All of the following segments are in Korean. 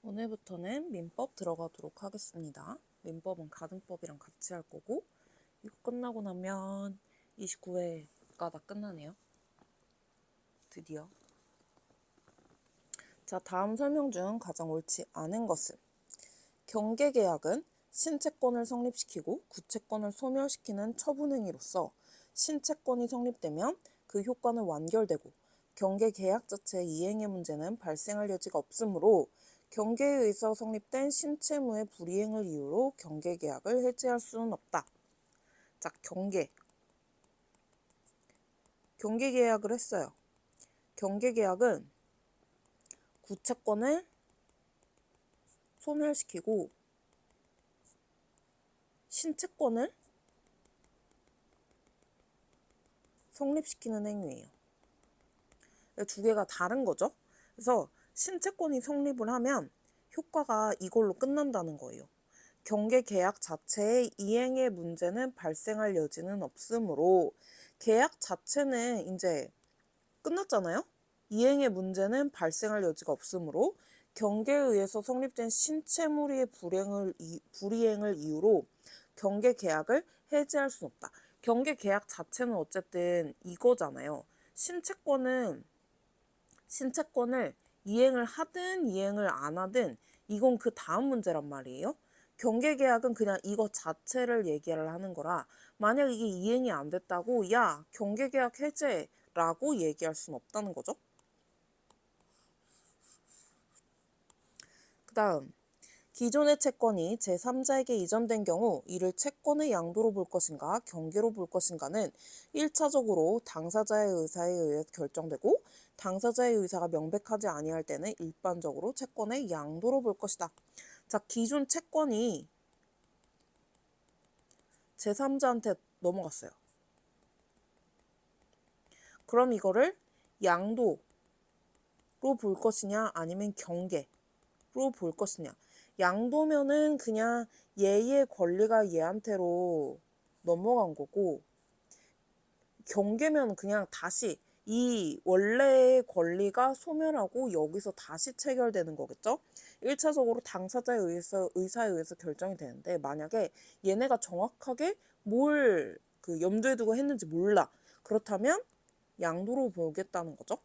오늘부터는 민법 들어가도록 하겠습니다. 민법은 가등법이랑 같이 할 거고, 이거 끝나고 나면 29회가 다 끝나네요. 드디어. 자, 다음 설명 중 가장 옳지 않은 것은 경계계약은 신채권을 성립시키고 구채권을 소멸시키는 처분행위로서 신채권이 성립되면 그 효과는 완결되고 경계계약 자체의 이행의 문제는 발생할 여지가 없으므로 경계에 의해서 성립된 신채무의 불이행을 이유로 경계계약을 해지할 수는 없다. 자, 경계계약을 했어요. 경계계약은 구채권을 소멸시키고 신채권을 성립시키는 행위예요. 두 개가 다른 거죠. 그래서 신채권이 성립을 하면 효과가 이걸로 끝난다는 거예요. 경계계약 자체의 이행의 문제는 발생할 여지는 없으므로 계약 자체는 이제 끝났잖아요. 이행의 문제는 발생할 여지가 없으므로 경계에 의해서 성립된 신채무의 불이행을 이유로 경계계약을 해지할 수는 없다. 경계계약 자체는 어쨌든 이거잖아요. 신채권을 이행을 하든 이행을 안 하든 이건 그 다음 문제란 말이에요. 경계계약은 그냥 이거 자체를 얘기를 하는 거라 만약 이게 이행이 안 됐다고 야 경계계약 해제라고 얘기할 수는 없다는 거죠. 그 다음 기존의 채권이 제3자에게 이전된 경우 이를 채권의 양도로 볼 것인가 경계로 볼 것인가는 1차적으로 당사자의 의사에 의해 결정되고 당사자의 의사가 명백하지 아니할 때는 일반적으로 채권의 양도로 볼 것이다. 자, 기존 채권이 제3자한테 넘어갔어요. 그럼 이거를 양도로 볼 것이냐 아니면 경계로 볼 것이냐. 양도면은 그냥 얘의 권리가 얘한테로 넘어간 거고 경계면 그냥 다시 이 원래의 권리가 소멸하고 여기서 다시 체결되는 거겠죠. 1차적으로 당사자의 의사에 의해서 결정이 되는데 만약에 얘네가 정확하게 뭘 염두에 두고 했는지 몰라. 그렇다면 양도로 보겠다는 거죠.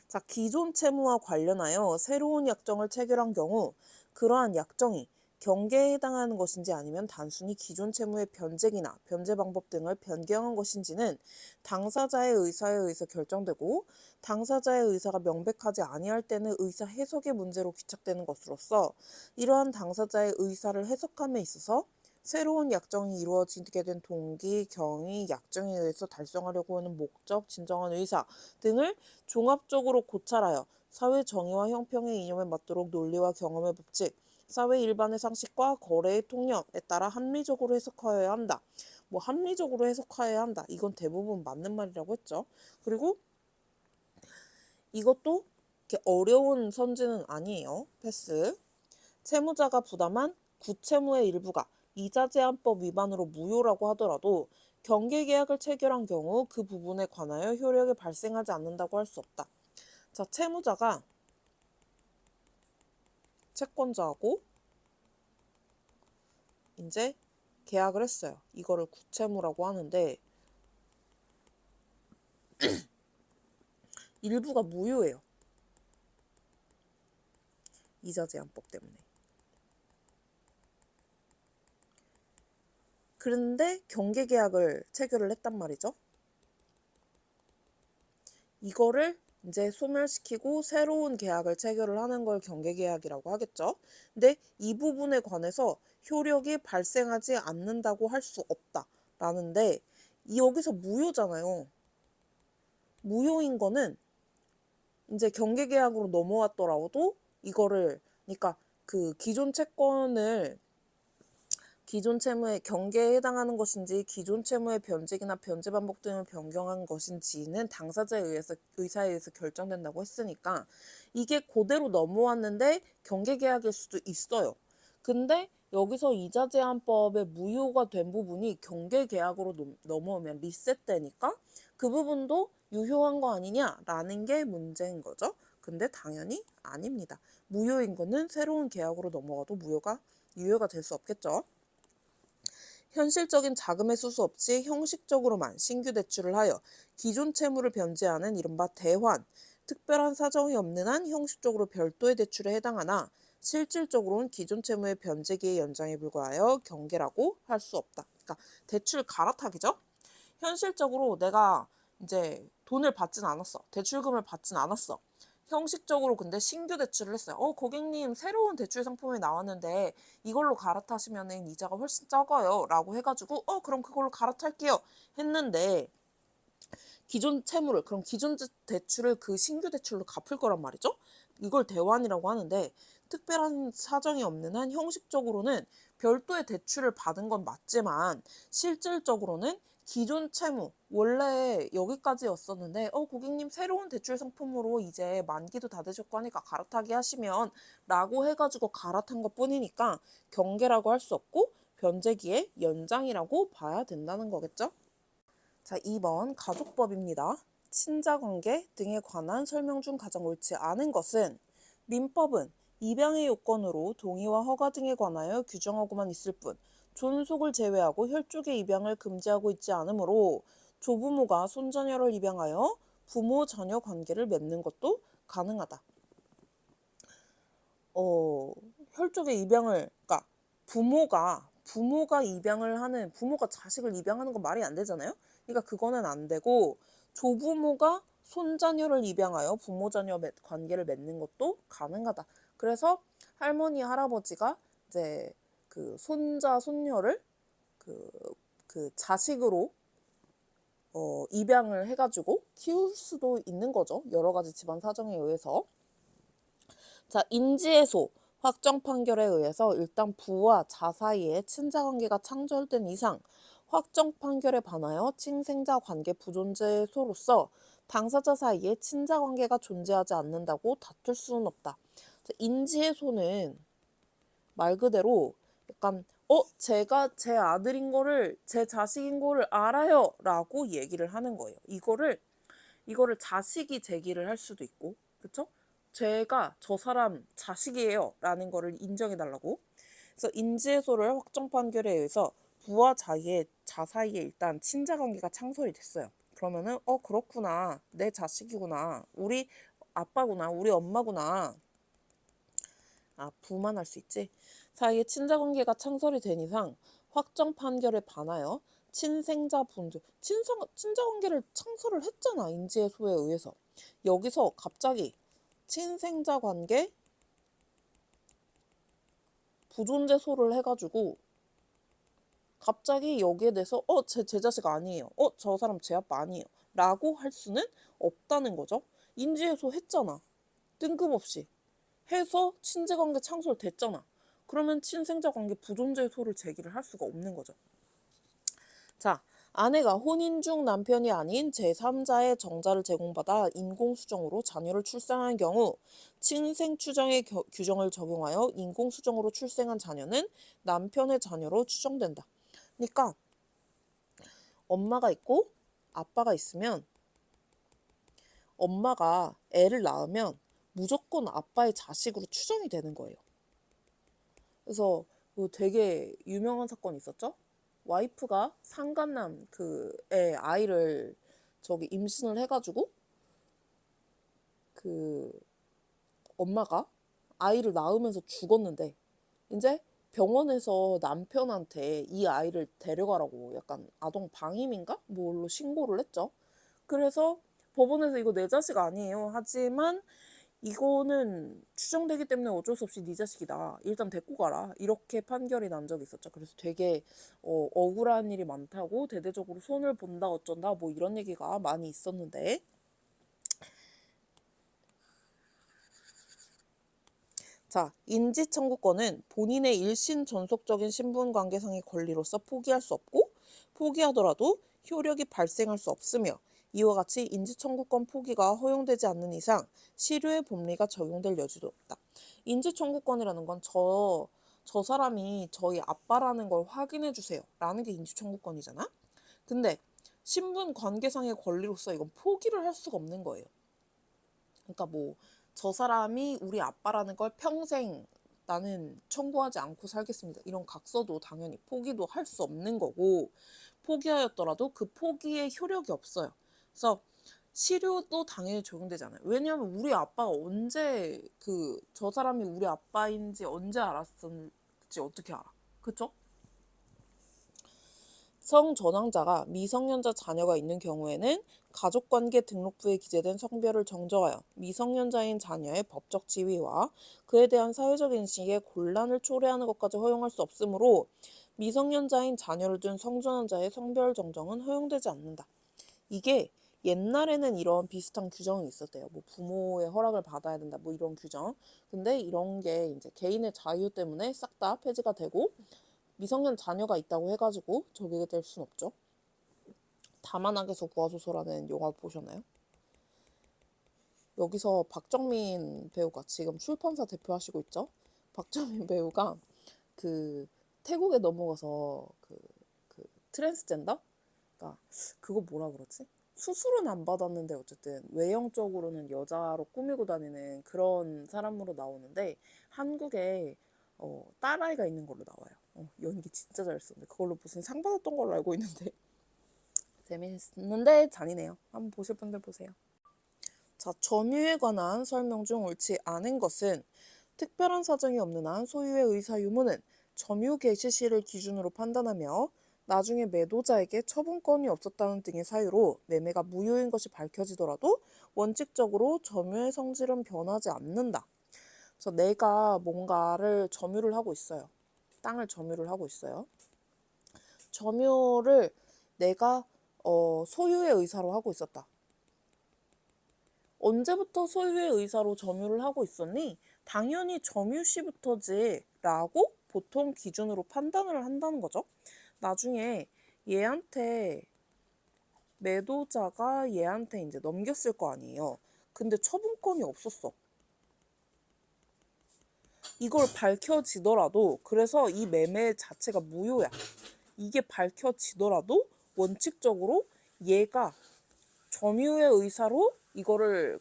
자, 기존 채무와 관련하여 새로운 약정을 체결한 경우 그러한 약정이 경계에 해당하는 것인지 아니면 단순히 기존 채무의 변제기나 변제 방법 등을 변경한 것인지는 당사자의 의사에 의해서 결정되고 당사자의 의사가 명백하지 아니할 때는 의사 해석의 문제로 귀착되는 것으로서 이러한 당사자의 의사를 해석함에 있어서 새로운 약정이 이루어지게 된 동기, 경위, 약정에 의해서 달성하려고 하는 목적, 진정한 의사 등을 종합적으로 고찰하여 사회 정의와 형평의 이념에 맞도록 논리와 경험의 법칙, 사회 일반의 상식과 거래의 통념에 따라 합리적으로 해석하여야 한다. 뭐 합리적으로 해석하여야 한다. 이건 대부분 맞는 말이라고 했죠. 그리고 이것도 이렇게 어려운 선지는 아니에요. 패스. 채무자가 부담한 구채무의 일부가 이자제한법 위반으로 무효라고 하더라도 경계계약을 체결한 경우 그 부분에 관하여 효력이 발생하지 않는다고 할 수 없다. 자, 채무자가 채권자하고 이제 계약을 했어요. 이거를 구채무라고 하는데 일부가 무효예요. 이자제한법 때문에. 그런데 경계계약을 체결을 했단 말이죠. 이거를 이제 소멸시키고 새로운 계약을 체결을 하는 걸 경계계약이라고 하겠죠. 근데 이 부분에 관해서 효력이 발생하지 않는다고 할 수 없다라는데 여기서 무효잖아요. 무효인 거는 이제 경계계약으로 넘어왔더라도 이거를 그러니까 그 기존 채무의 경계에 해당하는 것인지 기존 채무의 변제기나 변제 방법 등을 변경한 것인지는 당사자에 의해서 의사에 의해서 결정된다고 했으니까 이게 그대로 넘어왔는데 경계계약일 수도 있어요. 근데 여기서 이자제한법의 무효가 된 부분이 경계계약으로 넘어오면 리셋되니까 그 부분도 유효한 거 아니냐라는 게 문제인 거죠. 근데 당연히 아닙니다. 무효인 거는 새로운 계약으로 넘어가도 유효가 될 수 없겠죠. 현실적인 자금의 수수 없이 형식적으로만 신규 대출을 하여 기존 채무를 변제하는 이른바 대환, 특별한 사정이 없는 한 형식적으로 별도의 대출에 해당하나 실질적으로는 기존 채무의 변제기의 연장에 불과하여 경계라고 할 수 없다. 그러니까 대출 갈아타기죠. 현실적으로 내가 이제 돈을 받진 않았어. 대출금을 받진 않았어. 형식적으로 근데 신규 대출을 했어요. 고객님 새로운 대출 상품이 나왔는데 이걸로 갈아타시면은 이자가 훨씬 적어요. 라고 해가지고 그럼 그걸로 갈아탈게요. 했는데 기존 채무를 그럼 기존 대출을 그 신규 대출로 갚을 거란 말이죠. 이걸 대환이라고 하는데 특별한 사정이 없는 한 형식적으로는 별도의 대출을 받은 건 맞지만 실질적으로는 기존 채무 원래 여기까지였었는데 고객님 새로운 대출 상품으로 이제 만기도 다 되셨고 하니까 갈아타기 하시면 라고 해가지고 갈아탄 것 뿐이니까 경계라고 할 수 없고 변제기의 연장이라고 봐야 된다는 거겠죠. 자, 2번 가족법입니다. 친자관계 등에 관한 설명 중 가장 옳지 않은 것은 민법은 입양의 요건으로 동의와 허가 등에 관하여 규정하고만 있을 뿐 존속을 제외하고 혈족의 입양을 금지하고 있지 않으므로 조부모가 손자녀를 입양하여 부모-자녀 관계를 맺는 것도 가능하다. 혈족의 입양을 그러니까 부모가 자식을 입양하는 건 말이 안 되잖아요. 그러니까 그거는 안 되고 조부모가 손자녀를 입양하여 부모자녀 관계를 맺는 것도 가능하다. 그래서 할머니 할아버지가 이제 그 손자 손녀를 그 자식으로 입양을 해가지고 키울 수도 있는 거죠. 여러 가지 집안 사정에 의해서. 자, 인지해소 확정 판결에 의해서 일단 부와 자 사이에 친자관계가 창절된 이상 확정 판결에 반하여 친생자 관계 부존재소로서 당사자 사이에 친자관계가 존재하지 않는다고 다툴 수는 없다. 자, 인지해소는 말 그대로 약간 제가 제 아들인 거를 제 자식인 거를 알아요 라고 얘기를 하는 거예요. 이거를 자식이 제기를 할 수도 있고 그쵸? 제가 저 사람 자식이에요 라는 거를 인정해 달라고. 그래서 인지해소를 확정 판결에 의해서 부와 자 사이에 일단 친자관계가 창설이 됐어요. 그러면은 그렇구나 내 자식이구나 우리 아빠구나 우리 엄마구나 부만 할 수 있지. 사이에 친자관계가 창설이 된 이상 확정 판결에 반하여 친생자 분들 친자관계를 창설을 했잖아 인지해소에 의해서. 여기서 갑자기 친생자 관계 부존재소를 해가지고 갑자기 여기에 대해서 제 자식 아니에요. 저 사람 제 아빠 아니에요. 라고 할 수는 없다는 거죠. 인지해소 했잖아. 뜬금없이. 해서 친제관계 창설됐잖아. 그러면 친생자 관계 부존재소를 제기를 할 수가 없는 거죠. 자, 아내가 혼인 중 남편이 아닌 제3자의 정자를 제공받아 인공수정으로 자녀를 출산한 경우 친생추정의 규정을 적용하여 인공수정으로 출생한 자녀는 남편의 자녀로 추정된다. 그러니까 엄마가 있고 아빠가 있으면 엄마가 애를 낳으면 무조건 아빠의 자식으로 추정이 되는 거예요. 그래서 되게 유명한 사건이 있었죠. 와이프가 상간남 애 아이를 임신을 해가지고 엄마가 아이를 낳으면서 죽었는데 이제 병원에서 남편한테 이 아이를 데려가라고 약간 아동 방임인가? 뭘로 신고를 했죠. 그래서 법원에서 이거 내 자식 아니에요. 하지만 이거는 추정되기 때문에 어쩔 수 없이 네 자식이다. 일단 데리고 가라. 이렇게 판결이 난 적이 있었죠. 그래서 되게 억울한 일이 많다고 대대적으로 손을 본다 어쩐다 뭐 이런 얘기가 많이 있었는데 자, 인지청구권은 본인의 일신 전속적인 신분관계상의 권리로서 포기할 수 없고 포기하더라도 효력이 발생할 수 없으며 이와 같이 인지청구권 포기가 허용되지 않는 이상 실효의 법리가 적용될 여지도 없다. 인지청구권이라는 건 저 사람이 저희 아빠라는 걸 확인해 주세요 라는 게 인지청구권이잖아. 근데 신분관계상의 권리로서 이건 포기를 할 수가 없는 거예요. 그러니까 뭐 저 사람이 우리 아빠라는 걸 평생 나는 청구하지 않고 살겠습니다. 이런 각서도 당연히 포기도 할 수 없는 거고, 포기하였더라도 그 포기에 효력이 없어요. 그래서 시료도 당연히 적용되잖아요. 왜냐하면 우리 아빠가 언제 저 사람이 우리 아빠인지 언제 알았을지 어떻게 알아? 그쵸? 성전환자가 미성년자 자녀가 있는 경우에는 가족관계 등록부에 기재된 성별을 정정하여 미성년자인 자녀의 법적 지위와 그에 대한 사회적 인식에 곤란을 초래하는 것까지 허용할 수 없으므로 미성년자인 자녀를 둔 성전환자의 성별 정정은 허용되지 않는다. 이게 옛날에는 이런 비슷한 규정이 있었대요. 뭐 부모의 허락을 받아야 된다, 뭐 이런 규정. 근데 이런 게 이제 개인의 자유 때문에 싹 다 폐지가 되고 미성년 자녀가 있다고 해가지고 저게 될 순 없죠. 다만학에서 구하소서라는 영화 보셨나요? 여기서 박정민 배우가 지금 출판사 대표하시고 있죠. 박정민 배우가 그 태국에 넘어가서 그 트랜스젠더? 그러니까 그거 뭐라 그러지? 수술은 안 받았는데 어쨌든 외형적으로는 여자로 꾸미고 다니는 그런 사람으로 나오는데 한국에 딸아이가 있는 걸로 나와요. 연기 진짜 잘했었는데 그걸로 무슨 상 받았던 걸로 알고 있는데 재밌는데 잔인해요. 한번 보실 분들 보세요. 자, 점유에 관한 설명 중 옳지 않은 것은 특별한 사정이 없는 한 소유의 의사 유무는 점유 개시 시를 기준으로 판단하며 나중에 매도자에게 처분권이 없었다는 등의 사유로 매매가 무효인 것이 밝혀지더라도 원칙적으로 점유의 성질은 변하지 않는다. 그래서 내가 뭔가를 점유를 하고 있어요. 땅을 점유를 하고 있어요. 점유를 내가 소유의 의사로 하고 있었다. 언제부터 소유의 의사로 점유를 하고 있었니? 당연히 점유시부터지 라고 보통 기준으로 판단을 한다는 거죠. 나중에 얘한테 매도자가 얘한테 이제 넘겼을 거 아니에요. 근데 처분권이 없었어. 이걸 밝혀지더라도 그래서 이 매매 자체가 무효야. 이게 밝혀지더라도 원칙적으로 얘가 점유의 의사로 이거를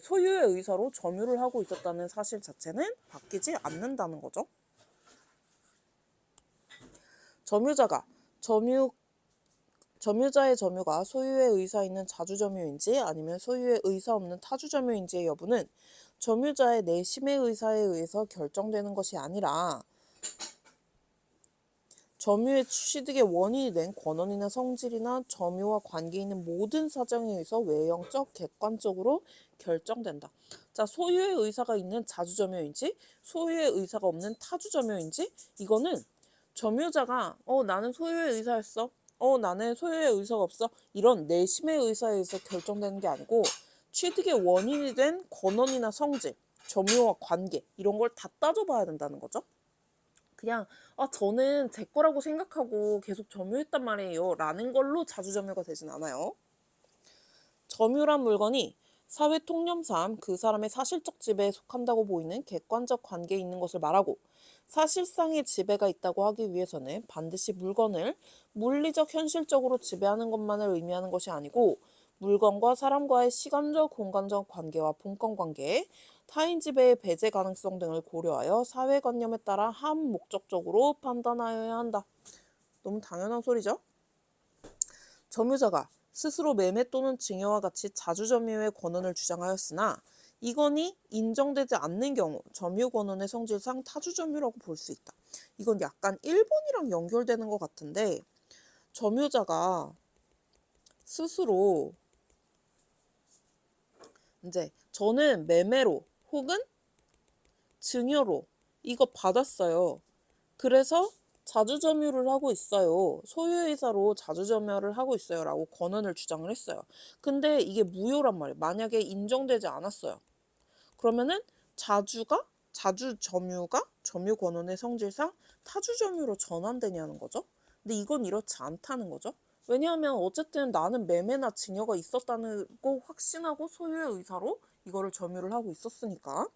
소유의 의사로 점유를 하고 있었다는 사실 자체는 바뀌지 않는다는 거죠. 점유자의 점유가 소유의 의사 있는 자주점유인지 아니면 소유의 의사 없는 타주점유인지의 여부는 점유자의 내심의 의사에 의해서 결정되는 것이 아니라 점유의 취득의 원인이 된 권한이나 성질이나 점유와 관계 있는 모든 사정에 의해서 외형적, 객관적으로 결정된다. 자, 소유의 의사가 있는 자주점유인지 소유의 의사가 없는 타주점유인지 이거는 점유자가 나는 소유의 의사였어. 나는 소유의 의사가 없어. 이런 내심의 의사에 의해서 결정되는 게 아니고 취득의 원인이 된 권한이나 성질, 점유와 관계 이런 걸 다 따져봐야 된다는 거죠. 그냥 저는 제 거라고 생각하고 계속 점유했단 말이에요 라는 걸로 자주점유가 되진 않아요. 점유란 물건이 사회 통념상 그 사람의 사실적 지배에 속한다고 보이는 객관적 관계에 있는 것을 말하고 사실상의 지배가 있다고 하기 위해서는 반드시 물건을 물리적 현실적으로 지배하는 것만을 의미하는 것이 아니고 물건과 사람과의 시간적 공간적 관계와 분권관계, 타인 지배의 배제 가능성 등을 고려하여 사회관념에 따라 함목적적으로 판단하여야 한다. 너무 당연한 소리죠? 점유자가 스스로 매매 또는 증여와 같이 자주점유의 권한을 주장하였으나 이 건이 인정되지 않는 경우 점유 권한의 성질상 타주점유라고 볼 수 있다. 이건 약간 1번이랑 연결되는 것 같은데 점유자가 스스로 이제 저는 매매로 혹은 증여로 이거 받았어요. 그래서 자주점유를 하고 있어요. 소유의사로 자주점유를 하고 있어요. 라고 권한을 주장을 했어요. 근데 이게 무효란 말이에요. 만약에 인정되지 않았어요. 그러면은 자주점유가 점유 권한의 성질상 타주점유로 전환되냐는 거죠. 근데 이건 이렇지 않다는 거죠. 왜냐하면 어쨌든 나는 매매나 증여가 있었다는 거 확신하고 소유의 의사로 이거를 점유를 하고 있었으니까.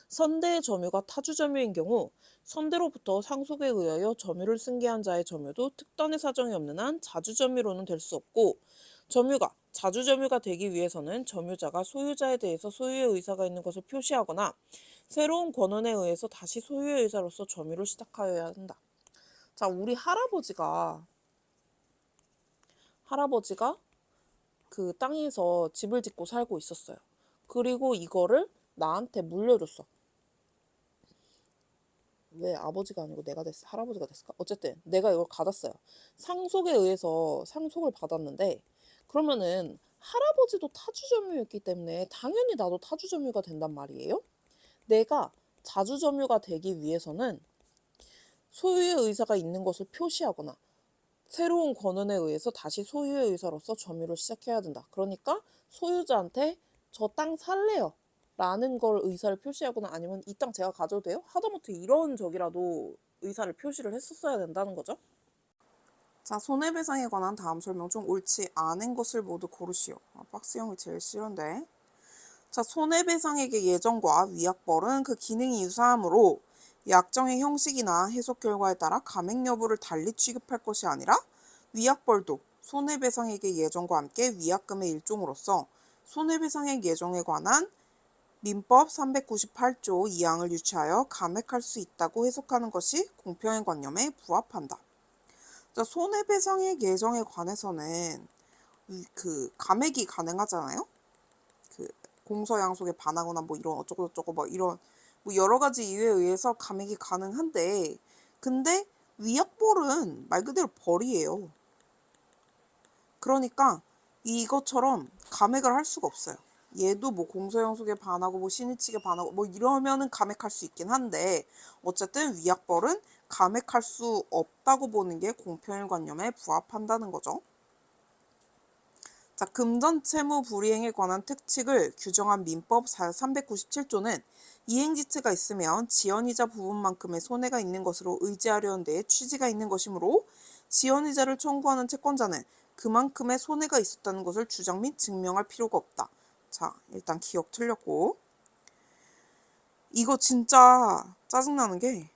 선대의 점유가 타주점유인 경우 선대로부터 상속에 의하여 점유를 승계한 자의 점유도 특단의 사정이 없는 한 자주점유로는 될 수 없고 점유가 자주 점유가 되기 위해서는 점유자가 소유자에 대해서 소유의 의사가 있는 것을 표시하거나 새로운 권한에 의해서 다시 소유의 의사로서 점유를 시작하여야 한다. 자, 우리 할아버지가 그 땅에서 집을 짓고 살고 있었어요. 그리고 이거를 나한테 물려줬어. 왜 아버지가 아니고 내가 됐어? 할아버지가 됐을까? 어쨌든 내가 이걸 가졌어요. 상속에 의해서 상속을 받았는데 그러면은 할아버지도 타주점유였기 때문에 당연히 나도 타주점유가 된단 말이에요. 내가 자주점유가 되기 위해서는 소유의 의사가 있는 것을 표시하거나 새로운 권한에 의해서 다시 소유의 의사로서 점유를 시작해야 된다. 그러니까 소유자한테 저 땅 살래요 라는 걸 의사를 표시하거나 아니면 이 땅 제가 가져도 돼요? 하다못해 이런 적이라도 의사를 표시를 했었어야 된다는 거죠. 자, 손해배상에 관한 다음 설명 중 옳지 않은 것을 모두 고르시오. 박스형이 제일 싫은데. 자, 손해배상액의 예정과 위약벌은 그 기능이 유사하므로 약정의 형식이나 해석 결과에 따라 감액 여부를 달리 취급할 것이 아니라 위약벌도 손해배상액의 예정과 함께 위약금의 일종으로서 손해배상액 예정에 관한 민법 398조 2항을 유치하여 감액할 수 있다고 해석하는 것이 공평행관념에 부합한다. 자, 손해배상액 예정에 관해서는 그 감액이 가능하잖아요. 그 공서양속에 반하거나 뭐 이런 어쩌고저쩌고 뭐 이런 뭐 여러 가지 이유에 의해서 감액이 가능한데 근데 위약벌은 말 그대로 벌이에요. 그러니까 이것처럼 감액을 할 수가 없어요. 얘도 뭐 공서양속에 반하고 뭐 신의칙에 반하고 뭐 이러면은 감액할 수 있긴 한데 어쨌든 위약벌은 감액할 수 없다고 보는 게 공평일관념에 부합한다는 거죠. 자, 금전채무 불이행에 관한 특칙을 규정한 민법 397조는 이행지체가 있으면 지연이자 부분만큼의 손해가 있는 것으로 의지하려는 데에 취지가 있는 것이므로 지연이자를 청구하는 채권자는 그만큼의 손해가 있었다는 것을 주장 및 증명할 필요가 없다. 자, 일단 기억 틀렸고 이거 진짜 짜증나는 게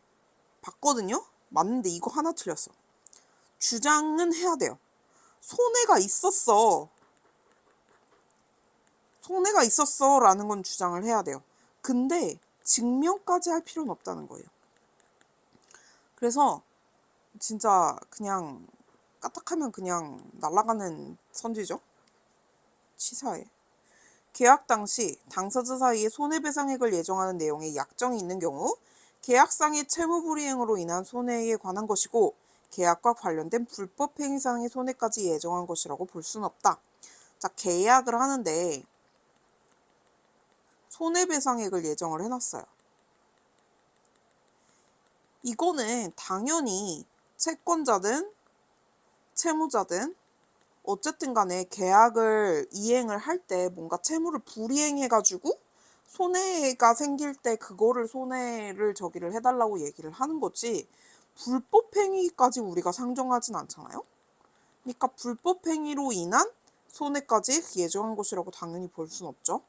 봤거든요? 맞는데 이거 하나 틀렸어. 주장은 해야 돼요. 손해가 있었어. 손해가 있었어 라는 건 주장을 해야 돼요. 근데 증명까지 할 필요는 없다는 거예요. 그래서 진짜 그냥 까딱하면 그냥 날아가는 선지죠. 치사해. 계약 당시 당사자 사이에 손해배상액을 예정하는 내용의 약정이 있는 경우 계약상의 채무불이행으로 인한 손해에 관한 것이고 계약과 관련된 불법행위상의 손해까지 예정한 것이라고 볼 수는 없다. 자, 계약을 하는데 손해배상액을 예정을 해놨어요. 이거는 당연히 채권자든 채무자든 어쨌든 간에 계약을 이행을 할 때 뭔가 채무를 불이행해가지고 손해가 생길 때 그거를 손해를 저기를 해달라고 얘기를 하는 거지 불법행위까지 우리가 상정하진 않잖아요. 그러니까 불법행위로 인한 손해까지 예정한 것이라고 당연히 볼 순 없죠.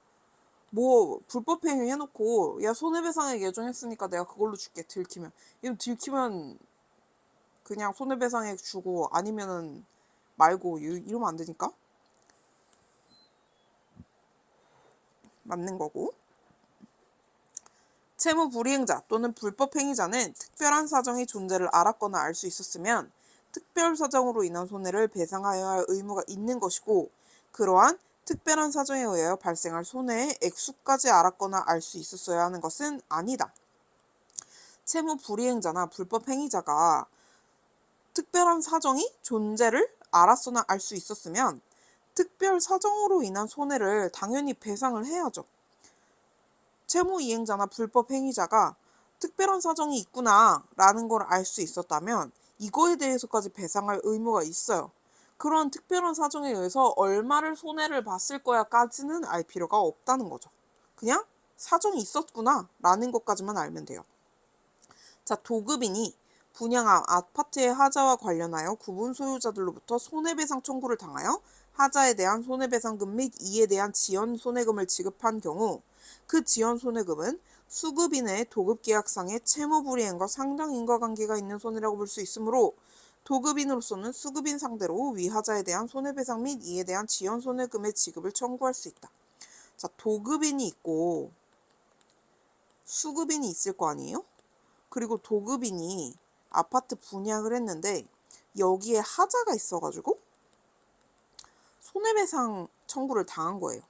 뭐 불법행위 해놓고 야 손해배상액 예정했으니까 내가 그걸로 줄게 들키면 이거 들키면 그냥 손해배상액 주고 아니면은 말고 이러면 안 되니까 맞는 거고. 채무 불이행자 또는 불법행위자는 특별한 사정의 존재를 알았거나 알 수 있었으면 특별 사정으로 인한 손해를 배상하여야 할 의무가 있는 것이고 그러한 특별한 사정에 의하여 발생할 손해의 액수까지 알았거나 알 수 있었어야 하는 것은 아니다. 채무 불이행자나 불법행위자가 특별한 사정이 존재를 알았거나 알 수 있었으면 특별 사정으로 인한 손해를 당연히 배상을 해야죠. 채무이행자나 불법행위자가 특별한 사정이 있구나 라는 걸 알 수 있었다면 이거에 대해서까지 배상할 의무가 있어요. 그런 특별한 사정에 의해서 얼마를 손해를 봤을 거야까지는 알 필요가 없다는 거죠. 그냥 사정이 있었구나 라는 것까지만 알면 돼요. 자, 도급인이 분양한 아파트의 하자와 관련하여 구분 소유자들로부터 손해배상 청구를 당하여 하자에 대한 손해배상금 및 이에 대한 지연 손해금을 지급한 경우 그 지연 손해금은 수급인의 도급계약상의 채무불이행과 상당 인과관계가 있는 손해라고 볼 수 있으므로 도급인으로서는 수급인 상대로 위하자에 대한 손해배상 및 이에 대한 지연 손해금의 지급을 청구할 수 있다. 자, 도급인이 있고 수급인이 있을 거 아니에요? 그리고 도급인이 아파트 분양을 했는데 여기에 하자가 있어가지고 손해배상 청구를 당한 거예요.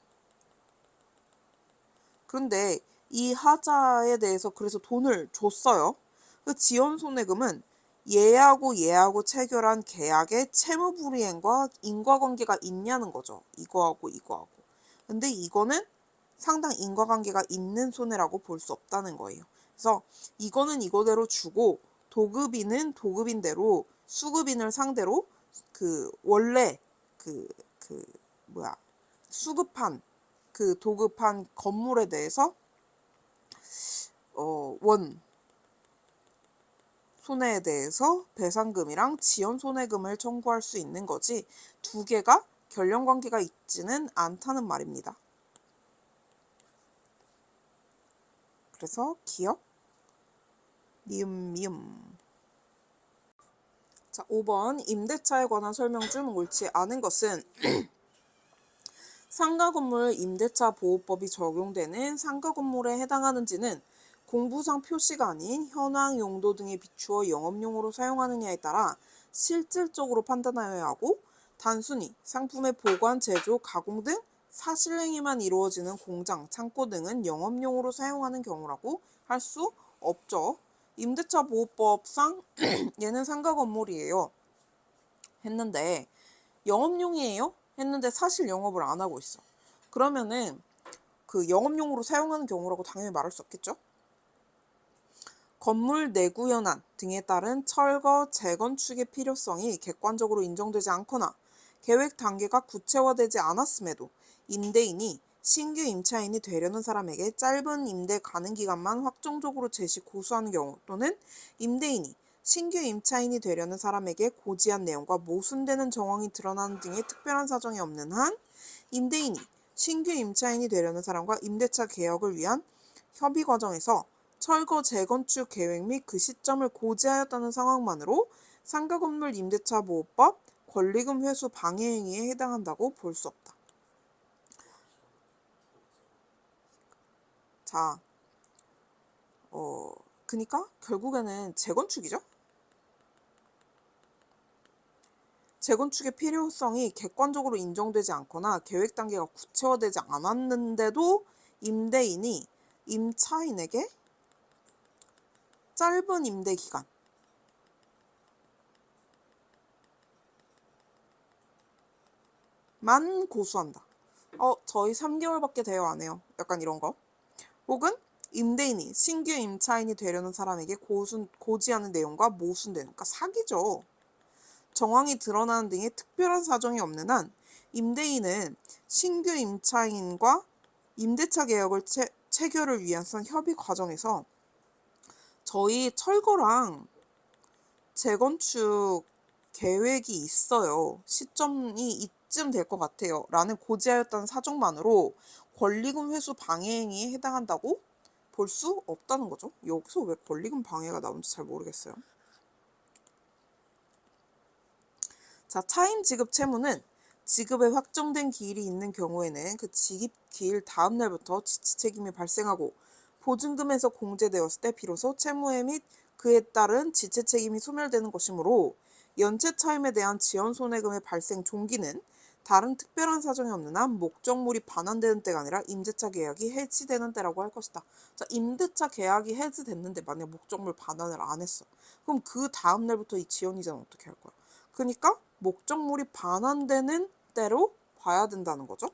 그런데 이 하자에 대해서 그래서 돈을 줬어요. 그 지연 손해금은 얘하고 체결한 계약의 채무불이행과 인과관계가 있냐는 거죠. 이거하고 이거하고. 근데 이거는 상당 인과관계가 있는 손해라고 볼 수 없다는 거예요. 그래서 이거는 이거대로 주고 도급인은 도급인대로 수급인을 상대로 그 원래 그 수급한 그 도급한 건물에 대해서 원 손해에 대해서 배상금이랑 지연 손해금을 청구할 수 있는 거지 두 개가 결연 관계가 있지는 않다는 말입니다. 그래서 기억 미음. 자, 5번 임대차에 관한 설명 중 옳지 않은 것은 상가건물 임대차 보호법이 적용되는 상가건물에 해당하는지는 공부상 표시가 아닌 현황 용도 등에 비추어 영업용으로 사용하느냐에 따라 실질적으로 판단하여야 하고 단순히 상품의 보관, 제조, 가공 등 사실행위만 이루어지는 공장, 창고 등은 영업용으로 사용하는 경우라고 할 수 없죠. 임대차 보호법상 얘는 상가 건물이에요. 했는데 영업용이에요? 했는데 사실 영업을 안 하고 있어. 그러면은 그 영업용으로 사용하는 경우라고 당연히 말할 수 없겠죠? 건물 내구 현안 등에 따른 철거, 재건축의 필요성이 객관적으로 인정되지 않거나 계획 단계가 구체화되지 않았음에도 임대인이 신규 임차인이 되려는 사람에게 짧은 임대 가능 기간만 확정적으로 제시 고수하는 경우 또는 임대인이 신규 임차인이 되려는 사람에게 고지한 내용과 모순되는 정황이 드러나는 등의 특별한 사정이 없는 한 임대인이 신규 임차인이 되려는 사람과 임대차 개혁을 위한 협의 과정에서 철거 재건축 계획 및 그 시점을 고지하였다는 상황만으로 상가건물 임대차 보호법 권리금 회수 방해 행위에 해당한다고 볼 수 없다. 자, 그니까 결국에는 재건축이죠? 재건축의 필요성이 객관적으로 인정되지 않거나 계획 단계가 구체화되지 않았는데도 임대인이 임차인에게 짧은 임대 기간 만 고수한다. 저희 3개월밖에 대여 안 해요. 약간 이런 거. 혹은 임대인이 신규 임차인이 되려는 사람에게 고지하는 내용과 모순되는, 그러니까 사기죠. 정황이 드러나는 등의 특별한 사정이 없는 한 임대인은 신규 임차인과 임대차 계약을 체결을 위한 협의 과정에서 저희 철거랑 재건축 계획이 있어요. 시점이 이쯤 될 것 같아요. 라는 고지하였다는 사정만으로 권리금 회수 방해 행위에 해당한다고 볼 수 없다는 거죠. 여기서 왜 권리금 방해가 나오는지 잘 모르겠어요. 자, 차임 지급 채무는 지급에 확정된 기일이 있는 경우에는 그 지급 기일 다음 날부터 지치 책임이 발생하고 보증금에서 공제되었을 때 비로소 채무회 및 그에 따른 지체 책임이 소멸되는 것이므로 연체 차임에 대한 지연 손해금의 발생 종기는 다른 특별한 사정이 없는 한 목적물이 반환되는 때가 아니라 임대차 계약이 해지되는 때라고 할 것이다. 자, 임대차 계약이 해지됐는데 만약 목적물 반환을 안 했어. 그럼 그 다음 날부터 이 지연 이자는 어떻게 할 거야? 그러니까 목적물이 반환되는 때로 봐야 된다는 거죠.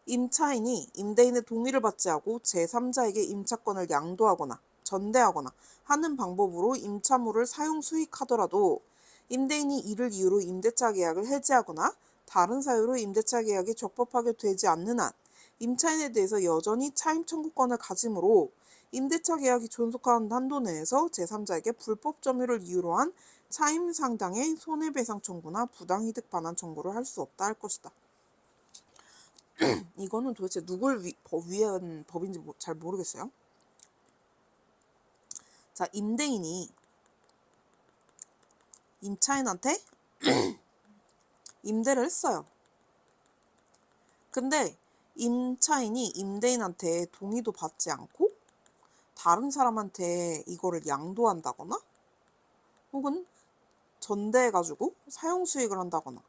임차인이 임대인의 동의를 받지 않고 제3자에게 임차권을 양도하거나 전대하거나 하는 방법으로 임차물을 사용 수익하더라도 임대인이 이를 이유로 임대차 계약을 해지하거나 다른 사유로 임대차 계약이 적법하게 되지 않는 한 임차인에 대해서 여전히 차임 청구권을 가지므로 임대차 계약이 존속한 한도 내에서 제3자에게 불법 점유를 이유로 한 차임 상당의 손해배상 청구나 부당이득 반환 청구를 할 수 없다 할 것이다. 이거는 도대체 누굴 위한 법인지 잘 모르겠어요. 자, 임대인이 임차인한테 임대를 했어요. 근데 임차인이 임대인한테 동의도 받지 않고 다른 사람한테 이거를 양도한다거나 혹은 전대해가지고 사용수익을 한다거나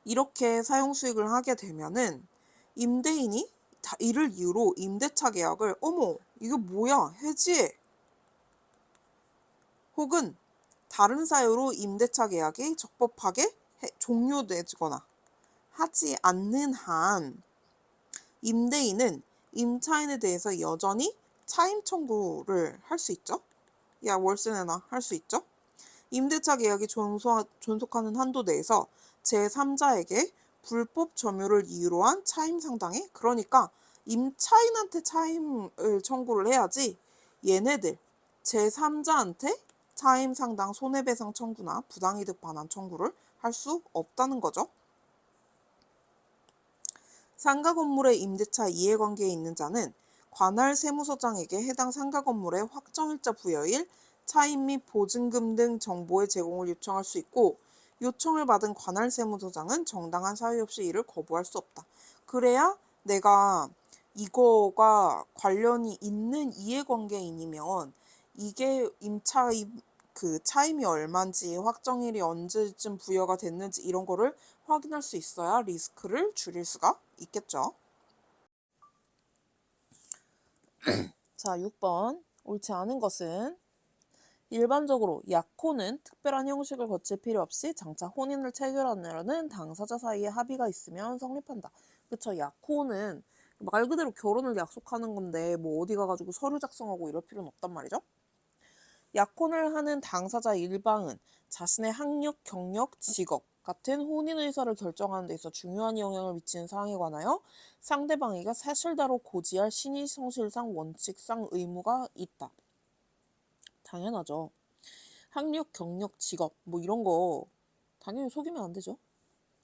이렇게 사용수익을 하게 되면은 임대인이 이를 이유로 임대차 계약을 어머 이거 뭐야 해지해 혹은 다른 사유로 임대차 계약이 적법하게 종료되거나 하지 않는 한 임대인은 임차인에 대해서 여전히 차임 청구를 할 수 있죠. 야 월세 내놔 할 수 있죠. 임대차 계약이 존속하는 한도 내에서 제3자에게 불법 점유를 이유로 한 차임 상당에 그러니까 임차인한테 차임을 청구를 해야지 얘네들 제3자한테 차임 상당 손해배상 청구나 부당이득 반환 청구를 할 수 없다는 거죠. 상가 건물의 임대차 이해관계에 있는 자는 관할 세무서장에게 해당 상가 건물의 확정일자 부여일, 차임 및 보증금 등 정보의 제공을 요청할 수 있고 요청을 받은 관할 세무서장은 정당한 사유 없이 이를 거부할 수 없다. 그래야 내가 이거가 관련이 있는 이해관계인이면 이게 차임이 얼마인지 확정일이 언제쯤 부여가 됐는지 이런 거를 확인할 수 있어야 리스크를 줄일 수가 있겠죠. 자, 6번. 옳지 않은 것은 일반적으로 약혼은 특별한 형식을 거칠 필요 없이 장차 혼인을 체결하려는 당사자 사이에 합의가 있으면 성립한다. 그쵸? 약혼은 말 그대로 결혼을 약속하는 건데 뭐 어디 가가지고 서류 작성하고 이럴 필요는 없단 말이죠. 약혼을 하는 당사자 일방은 자신의 학력, 경력, 직업 같은 혼인 의사를 결정하는 데 있어 중요한 영향을 미치는 사항에 관하여 상대방에게 사실대로 고지할 신의 성실상 원칙상 의무가 있다. 당연하죠. 학력, 경력, 직업 뭐 이런 거 당연히 속이면 안 되죠.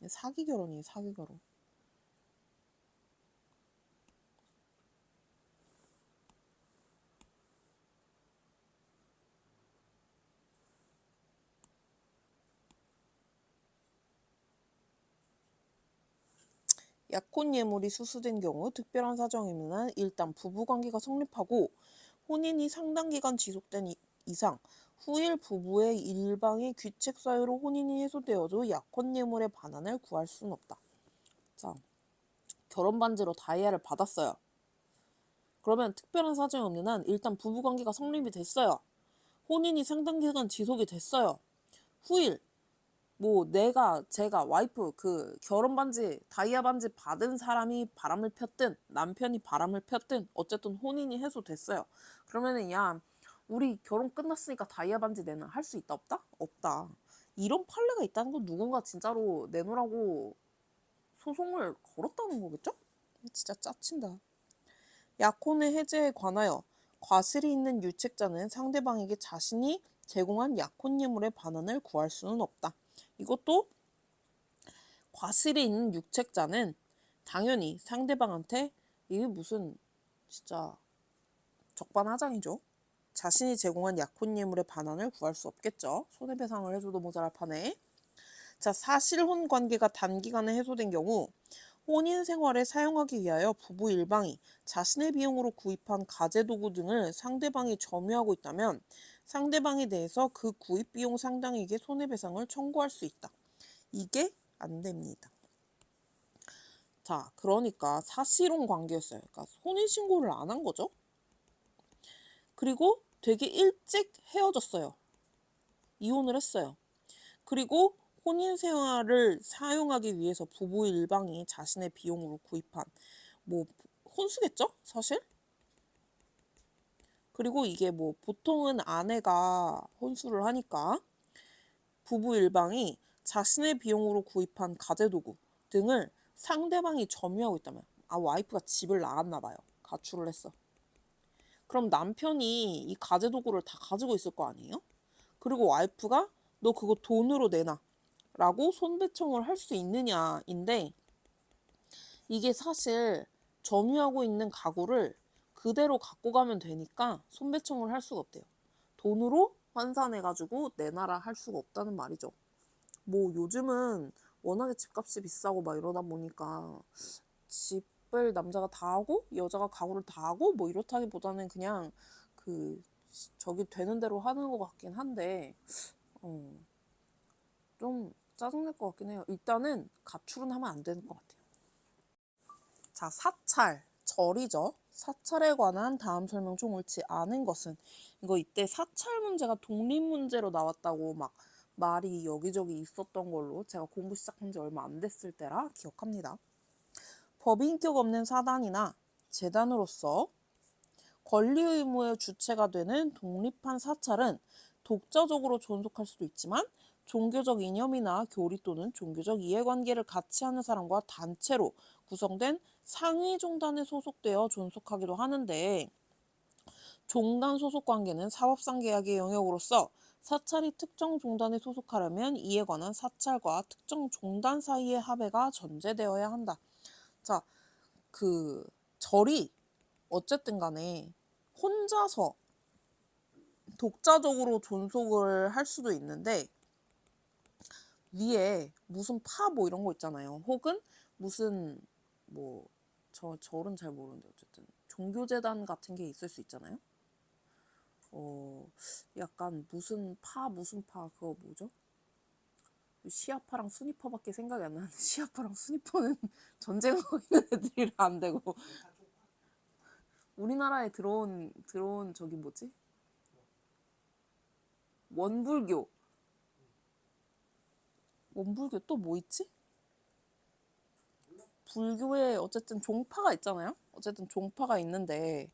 사기 결혼이에요, 사기 결혼. 약혼 예물이 수수된 경우 특별한 사정이면 일단 부부관계가 성립하고 혼인이 상당 기간 지속된 이상 후일 부부의 일방의 귀책 사유로 혼인이 해소되어도 약혼 예물의 반환을 구할 수는 없다. 자, 결혼 반지로 다이아를 받았어요. 그러면 특별한 사정이 없는 한 일단 부부관계가 성립이 됐어요. 혼인이 상당 기간 지속이 됐어요. 후일 뭐 제가 와이프 그 결혼 반지 다이아 반지 받은 사람이 바람을 폈든 남편이 바람을 폈든 어쨌든 혼인이 해소됐어요. 그러면은 야 우리 결혼 끝났으니까 다이아 반지 내놔 할 수 있다 없다? 없다. 이런 판례가 있다는 건 누군가 진짜로 내놓으라고 소송을 걸었다는 거겠죠? 진짜 짜친다. 약혼의 해제에 관하여 과실이 있는 유책자는 상대방에게 자신이 제공한 약혼 예물의 반환을 구할 수는 없다. 이것도 과실이 있는 유책자는 당연히 상대방한테 이게 무슨 진짜 적반하장이죠. 자신이 제공한 약혼 예물의 반환을 구할 수 없겠죠. 손해배상을 해줘도 모자랄 판에. 자, 사실혼 관계가 단기간에 해소된 경우 혼인 생활에 사용하기 위하여 부부 일방이 자신의 비용으로 구입한 가재도구 등을 상대방이 점유하고 있다면 상대방에 대해서 그 구입 비용 상당에게 손해배상을 청구할 수 있다. 이게 안 됩니다. 자, 그러니까 사실혼 관계였어요. 그러니까 혼인신고를 안 한 거죠. 그리고 되게 일찍 헤어졌어요. 이혼을 했어요. 그리고 혼인 생활을 사용하기 위해서 부부 일방이 자신의 비용으로 구입한 뭐 혼수겠죠? 사실? 그리고 이게 뭐 보통은 아내가 혼수를 하니까 부부 일방이 자신의 비용으로 구입한 가재도구 등을 상대방이 점유하고 있다면 와이프가 집을 나갔나 봐요. 가출을 했어. 그럼 남편이 이 가재도구를 다 가지고 있을 거 아니에요? 그리고 와이프가 너 그거 돈으로 내놔 라고 손배청을 할 수 있느냐인데 이게 사실 점유하고 있는 가구를 그대로 갖고 가면 되니까 손배청을 할 수가 없대요. 돈으로 환산해가지고 내놔라 할 수가 없다는 말이죠. 뭐 요즘은 워낙에 집값이 비싸고 막 이러다 보니까 집을 남자가 다 하고 여자가 가구를 다 하고 뭐 이렇다기보다는 그냥 그 저기 되는 대로 하는 것 같긴 한데 좀 짜증날 것 같긴 해요. 일단은 가출은 하면 안 되는 것 같아요. 자, 사찰, 절이죠. 사찰에 관한 다음 설명 중 옳지 않은 것은, 이거 이때 사찰 문제가 독립 문제로 나왔다고 막 말이 여기저기 있었던 걸로 제가 공부 시작한 지 얼마 안 됐을 때라 기억합니다. 법인격 없는 사단이나 재단으로서 권리 의무의 주체가 되는 독립한 사찰은 독자적으로 존속할 수도 있지만 종교적 이념이나 교리 또는 종교적 이해관계를 같이 하는 사람과 단체로 구성된 상위 종단에 소속되어 존속하기도 하는데, 종단 소속 관계는 사법상 계약의 영역으로서 사찰이 특정 종단에 소속하려면 이에 관한 사찰과 특정 종단 사이의 합의가 전제되어야 한다. 자, 절이 어쨌든 간에 혼자서 독자적으로 존속을 할 수도 있는데 위에 무슨 파 뭐 이런 거 있잖아요. 혹은 무슨 뭐 절은 잘 모르는데 어쨌든 종교재단 같은 게 있을 수 있잖아요. 약간 무슨 파 그거 뭐죠? 시아파랑 순위파밖에 생각이 안 나는데 시아파랑 순위파는 전쟁하고 있는 애들이라 안 되고 우리나라에 들어온 저기 뭐지? 원불교 또 뭐 있지? 불교에 어쨌든 종파가 있잖아요. 어쨌든 종파가 있는데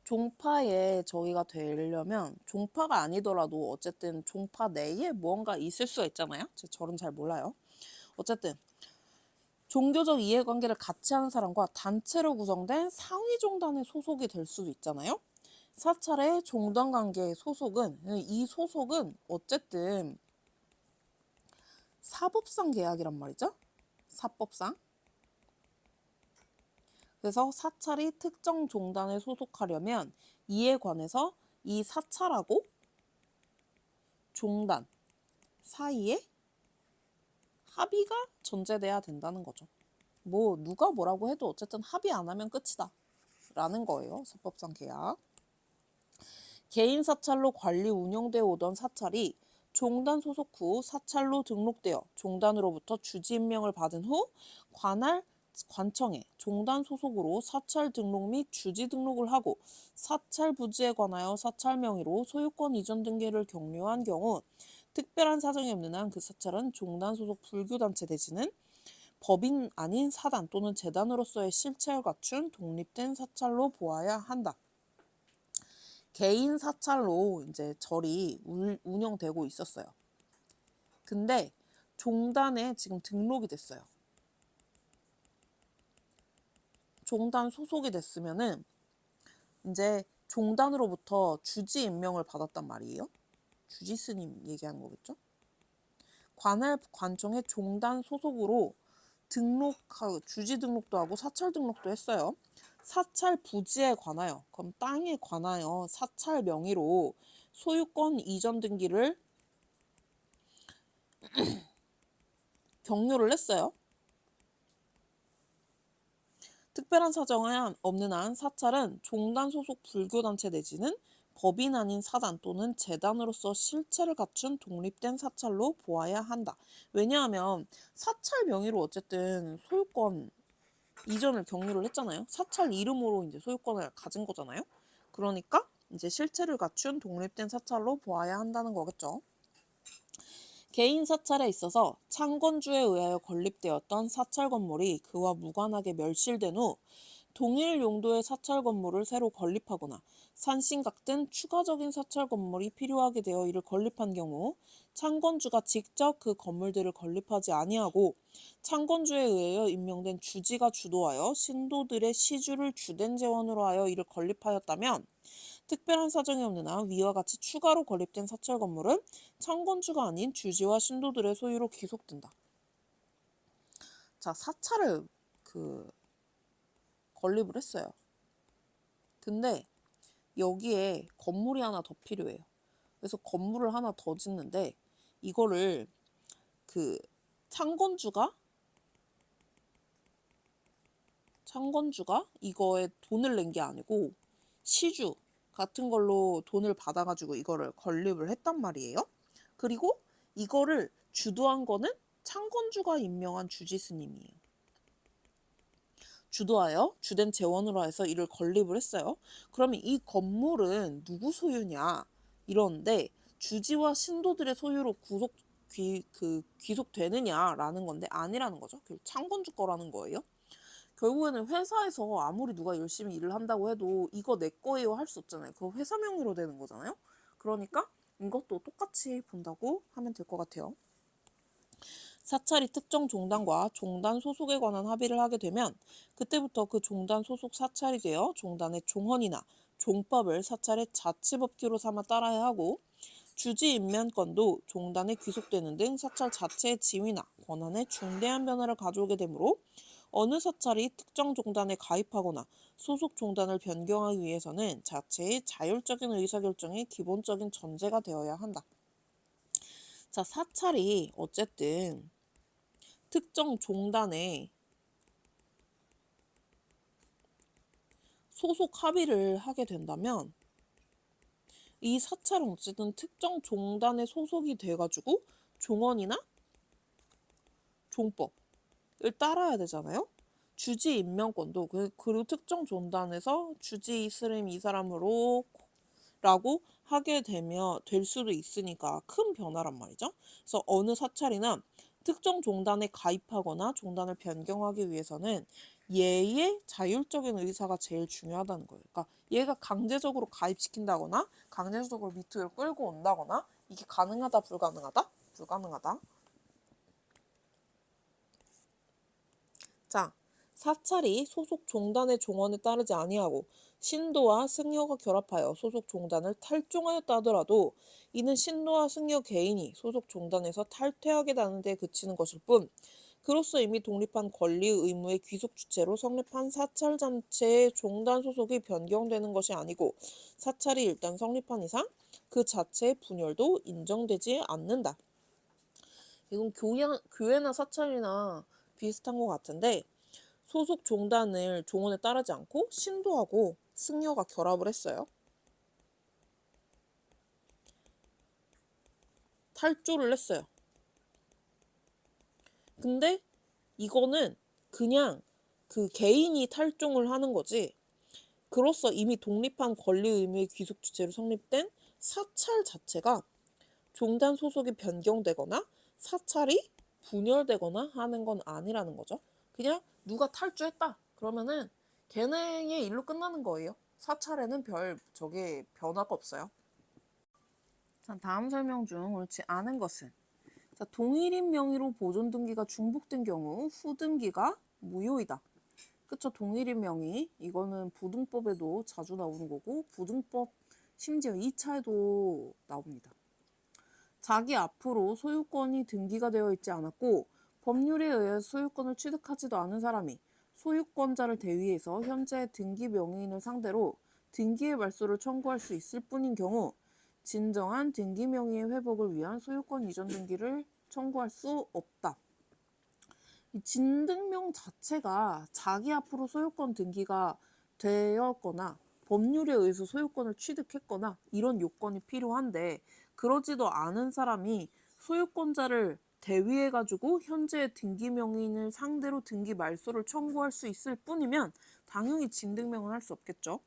종파에 저희가 되려면 종파가 아니더라도 어쨌든 종파 내에 무언가 있을 수가 있잖아요. 저는 잘 몰라요. 어쨌든 종교적 이해관계를 같이 하는 사람과 단체로 구성된 상위 종단에 소속이 될 수도 있잖아요. 사찰의 종단 관계의 소속은 이 소속은 어쨌든 사법상 계약이란 말이죠. 사법상. 그래서 사찰이 특정 종단에 소속하려면 이에 관해서 이 사찰하고 종단 사이에 합의가 전제돼야 된다는 거죠. 뭐 누가 뭐라고 해도 어쨌든 합의 안 하면 끝이다 라는 거예요. 사법상 계약. 개인 사찰로 관리 운영되어 오던 사찰이 종단 소속 후 사찰로 등록되어 종단으로부터 주지 임명을 받은 후 관청에 종단 소속으로 사찰 등록 및 주지 등록을 하고 사찰 부지에 관하여 사찰 명의로 소유권 이전 등기를 격려한 경우 특별한 사정이 없는 한 그 사찰은 종단 소속 불교단체 대신은 법인 아닌 사단 또는 재단으로서의 실체를 갖춘 독립된 사찰로 보아야 한다. 개인 사찰로 이제 절이 운영되고 있었어요. 근데 종단에 지금 등록이 됐어요. 종단 소속이 됐으면은 이제 종단으로부터 주지 임명을 받았단 말이에요. 주지 스님 얘기하는 거겠죠? 관할 관청의 종단 소속으로 주지 등록도 하고 사찰 등록도 했어요. 사찰 부지에 관하여, 그럼 땅에 관하여 사찰 명의로 소유권 이전 등기를 격려를 했어요. 특별한 사정이 없는 한 사찰은 종단 소속 불교단체 내지는 법인 아닌 사단 또는 재단으로서 실체를 갖춘 독립된 사찰로 보아야 한다. 왜냐하면 사찰 명의로 어쨌든 소유권 이전을 격려를 했잖아요. 사찰 이름으로 이제 소유권을 가진 거잖아요. 그러니까 이제 실체를 갖춘 독립된 사찰로 보아야 한다는 거겠죠. 개인 사찰에 있어서 창건주에 의하여 건립되었던 사찰 건물이 그와 무관하게 멸실된 후 동일 용도의 사찰 건물을 새로 건립하거나 산신각 등 추가적인 사찰 건물이 필요하게 되어 이를 건립한 경우 창건주가 직접 그 건물들을 건립하지 아니하고 창건주에 의하여 임명된 주지가 주도하여 신도들의 시주를 주된 재원으로 하여 이를 건립하였다면 특별한 사정이 없는 한 위와 같이 추가로 건립된 사찰 건물은 창건주가 아닌 주지와 신도들의 소유로 귀속된다. 자, 사찰을 건립을 했어요. 근데 여기에 건물이 하나 더 필요해요. 그래서 건물을 하나 더 짓는데 이거를 그 창건주가 이거에 돈을 낸 게 아니고 시주 같은 걸로 돈을 받아가지고 이거를 건립을 했단 말이에요. 그리고 이거를 주도한 거는 창건주가 임명한 주지스님이에요. 주도하여 주된 재원으로 해서 이를 건립을 했어요. 그러면 이 건물은 누구 소유냐 이러는데 주지와 신도들의 소유로 귀속되느냐라는 건데 아니라는 거죠. 창건주 거라는 거예요. 결국에는 회사에서 아무리 누가 열심히 일을 한다고 해도 이거 내 거예요 할 수 없잖아요. 그거 회사 명의로 되는 거잖아요. 그러니까 이것도 똑같이 본다고 하면 될 것 같아요. 사찰이 특정 종단과 종단 소속에 관한 합의를 하게 되면 그때부터 그 종단 소속 사찰이 되어 종단의 종헌이나 종법을 사찰의 자치법규로 삼아 따라야 하고 주지 임면권도 종단에 귀속되는 등 사찰 자체의 지위나 권한에 중대한 변화를 가져오게 되므로 어느 사찰이 특정 종단에 가입하거나 소속 종단을 변경하기 위해서는 자체의 자율적인 의사결정이 기본적인 전제가 되어야 한다. 자, 사찰이 어쨌든 특정 종단에 소속 합의를 하게 된다면 이 사찰은 어쨌든 특정 종단에 소속이 돼가지고 종헌이나 종법을 따라야 되잖아요. 주지 임명권도 그리고 특정 종단에서 주지 스님 이 사람으로 라고 하게 되면 될 수도 있으니까 큰 변화란 말이죠. 그래서 어느 사찰이나 특정 종단에 가입하거나 종단을 변경하기 위해서는 얘의 자율적인 의사가 제일 중요하다는 거예요. 그러니까 얘가 강제적으로 가입시킨다거나 강제적으로 밑으로 끌고 온다거나 이게 가능하다 불가능하다? 불가능하다. 자, 사찰이 소속 종단의 종언에 따르지 아니하고 신도와 승려가 결합하여 소속 종단을 탈종하였다 하더라도 이는 신도와 승려 개인이 소속 종단에서 탈퇴하게 되는 데 그치는 것일 뿐 그로써 이미 독립한 권리 의무의 귀속 주체로 성립한 사찰 전체의 종단 소속이 변경되는 것이 아니고 사찰이 일단 성립한 이상 그 자체의 분열도 인정되지 않는다. 이건 교회나 사찰이나 비슷한 것 같은데 소속 종단을 종언에 따르지 않고 신도하고 승려가 결합을 했어요. 탈주를 했어요. 근데 이거는 그냥 그 개인이 탈종을 하는 거지. 그로써 이미 독립한 권리 의무의 귀속 주체로 성립된 사찰 자체가 종단 소속이 변경되거나 사찰이 분열되거나 하는 건 아니라는 거죠. 그냥 누가 탈주했다 그러면은 걔네의 일로 끝나는 거예요. 사찰에는 별 변화가 없어요. 자, 다음 설명 중 옳지 않은 것은 자, 동일인 명의로 보존 등기가 중복된 경우 후등기가 무효이다. 그쵸? 동일인 명의 이거는 부등법에도 자주 나오는 거고 부등법 심지어 2차에도 나옵니다. 자기 앞으로 소유권이 등기가 되어 있지 않았고 법률에 의해 소유권을 취득하지도 않은 사람이 소유권자를 대위해서 현재 등기 명의인을 상대로 등기의 말소를 청구할 수 있을 뿐인 경우 진정한 등기 명의의 회복을 위한 소유권 이전 등기를 청구할 수 없다. 이 진등명 자체가 자기 앞으로 소유권 등기가 되었거나 법률에 의해서 소유권을 취득했거나 이런 요건이 필요한데 그러지도 않은 사람이 소유권자를 대위해가지고 현재 등기 명의인을 상대로 등기 말소를 청구할 수 있을 뿐이면 당연히 진등명은 할 수 없겠죠.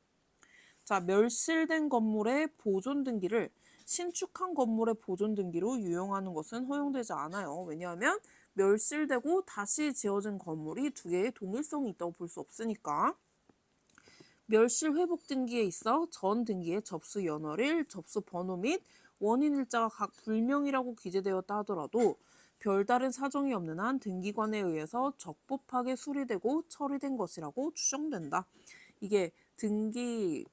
자, 멸실된 건물의 보존 등기를 신축한 건물의 보존 등기로 유용하는 것은 허용되지 않아요. 왜냐하면 멸실되고 다시 지어진 건물이 두 개의 동일성이 있다고 볼 수 없으니까. 멸실 회복 등기에 있어 전 등기의 접수 연월일, 접수 번호 및 원인 일자가 각 불명이라고 기재되었다 하더라도 별다른 사정이 없는 한 등기관에 의해서 적법하게 수리되고 처리된 것이라고 추정된다. 이게 등기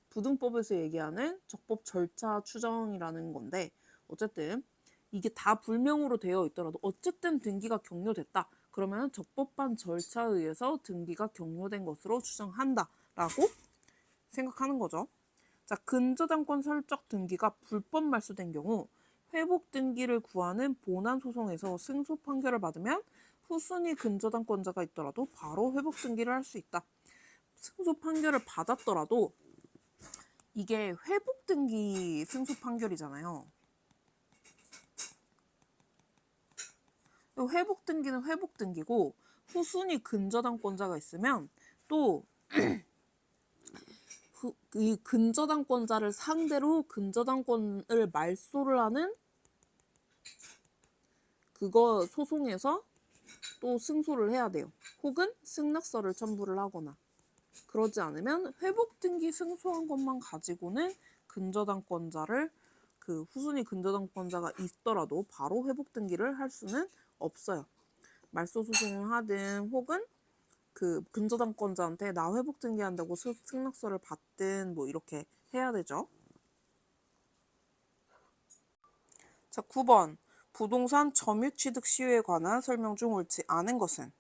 부등법에서 얘기하는 적법 절차 추정이라는 건데 어쨌든 이게 다 불명으로 되어 있더라도 어쨌든 등기가 격려됐다. 그러면 적법한 절차에 의해서 등기가 격려된 것으로 추정한다. 라고 생각하는 거죠. 자, 근저당권 설적 등기가 불법 말소된 경우 회복 등기를 구하는 본안 소송에서 승소 판결을 받으면 후순위 근저당권자가 있더라도 바로 회복 등기를 할 수 있다. 승소 판결을 받았더라도 이게 회복 등기 승소 판결이잖아요. 회복 등기는 회복 등기고 후순위 근저당권자가 있으면 또 이 근저당권자를 상대로 근저당권을 말소를 하는 그거 소송에서 또 승소를 해야 돼요. 혹은 승낙서를 첨부를 하거나. 그러지 않으면 회복 등기 승소한 것만 가지고는 근저당권자를 그 후순위 근저당권자가 있더라도 바로 회복 등기를 할 수는 없어요. 말소 소송을 하든 혹은 그 근저당권자한테 나 회복 등기한다고 승낙서를 받든 뭐 이렇게 해야 되죠. 자, 9번. 부동산 점유 취득 시효에 관한 설명 중 옳지 않은 것은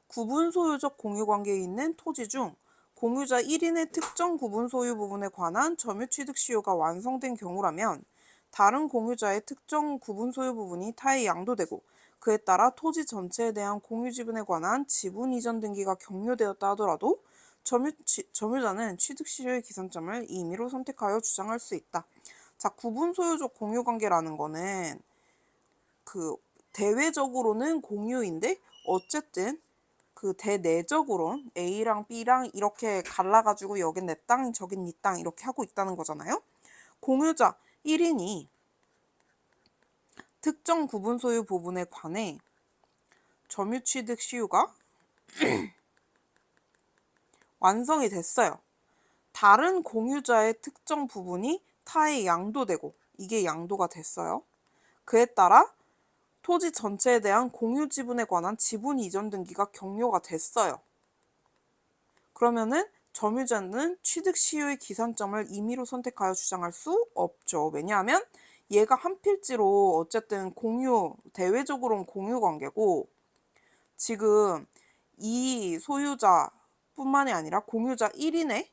구분 소유적 공유 관계에 있는 토지 중 공유자 1인의 특정 구분 소유 부분에 관한 점유 취득 시효가 완성된 경우라면 다른 공유자의 특정 구분 소유 부분이 타에 양도되고 그에 따라 토지 전체에 대한 공유 지분에 관한 지분 이전 등기가 격려되었다 하더라도 점유자는 취득 시효의 기산점을 임의로 선택하여 주장할 수 있다. 자, 구분 소유적 공유 관계라는 거는 그 대외적으로는 공유인데 어쨌든 그 대내적으로 A랑 B랑 이렇게 갈라가지고 여긴 내 땅, 저긴 네 땅 이렇게 하고 있다는 거잖아요. 공유자 1인이 특정 구분 소유 부분에 관해 점유 취득 시효가 완성이 됐어요. 다른 공유자의 특정 부분이 타에 양도되고 이게 양도가 됐어요. 그에 따라 토지 전체에 대한 공유 지분에 관한 지분 이전 등기가 격려가 됐어요. 그러면은 점유자는 취득 시효의 기산점을 임의로 선택하여 주장할 수 없죠. 왜냐하면 얘가 한 필지로 어쨌든 공유, 대외적으로는 공유 관계고 지금 이 소유자뿐만이 아니라 공유자 1인의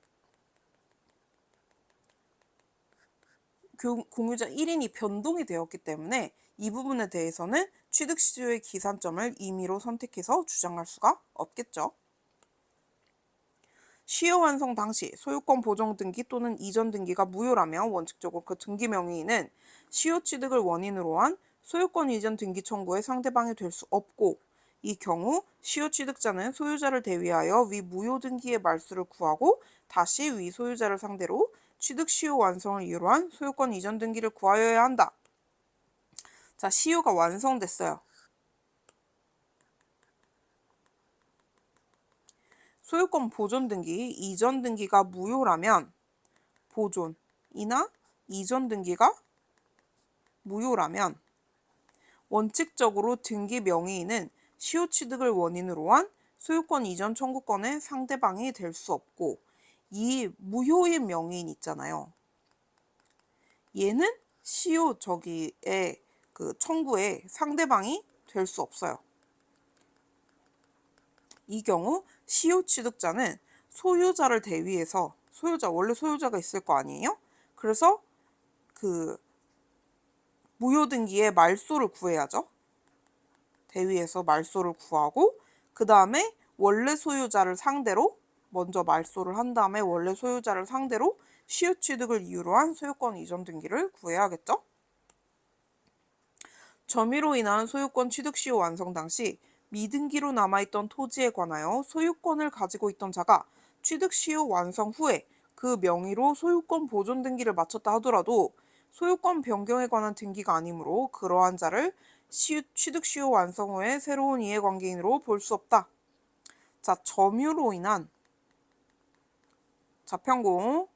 공유자 1인이 변동이 되었기 때문에 이 부분에 대해서는 취득 시효의 기산점을 임의로 선택해서 주장할 수가 없겠죠. 시효 완성 당시 소유권 보정 등기 또는 이전 등기가 무효라면 원칙적으로 그 등기 명의인은 시효 취득을 원인으로 한 소유권 이전 등기 청구의 상대방이 될 수 없고 이 경우 시효 취득자는 소유자를 대위하여 위 무효 등기의 말소를 구하고 다시 위 소유자를 상대로 취득 시효 완성을 이유로 한 소유권 이전 등기를 구하여야 한다. 자, 시효가 완성됐어요. 소유권 보존 등기, 이전 등기가 무효라면 보존이나 이전 등기가 무효라면 원칙적으로 등기 명의인은 시효 취득을 원인으로 한 소유권 이전 청구권의 상대방이 될 수 없고 이 무효인 명의인 있잖아요. 얘는 시효 저기에 그 청구의 상대방이 될 수 없어요. 이 경우 시효 취득자는 소유자를 대위해서 원래 소유자가 있을 거 아니에요? 그래서 그 무효 등기에 말소를 구해야죠. 대위해서 말소를 구하고 그 다음에 원래 소유자를 상대로 먼저 말소를 한 다음에 원래 소유자를 상대로 시효 취득을 이유로 한 소유권 이전 등기를 구해야겠죠. 점유로 인한 소유권 취득 시효 완성 당시 미등기로 남아있던 토지에 관하여 소유권을 가지고 있던 자가 취득 시효 완성 후에 그 명의로 소유권 보존 등기를 마쳤다 하더라도 소유권 변경에 관한 등기가 아니므로 그러한 자를 취득 시효 완성 후에 새로운 이해관계인으로 볼 수 없다. 자, 점유로 인한 자평공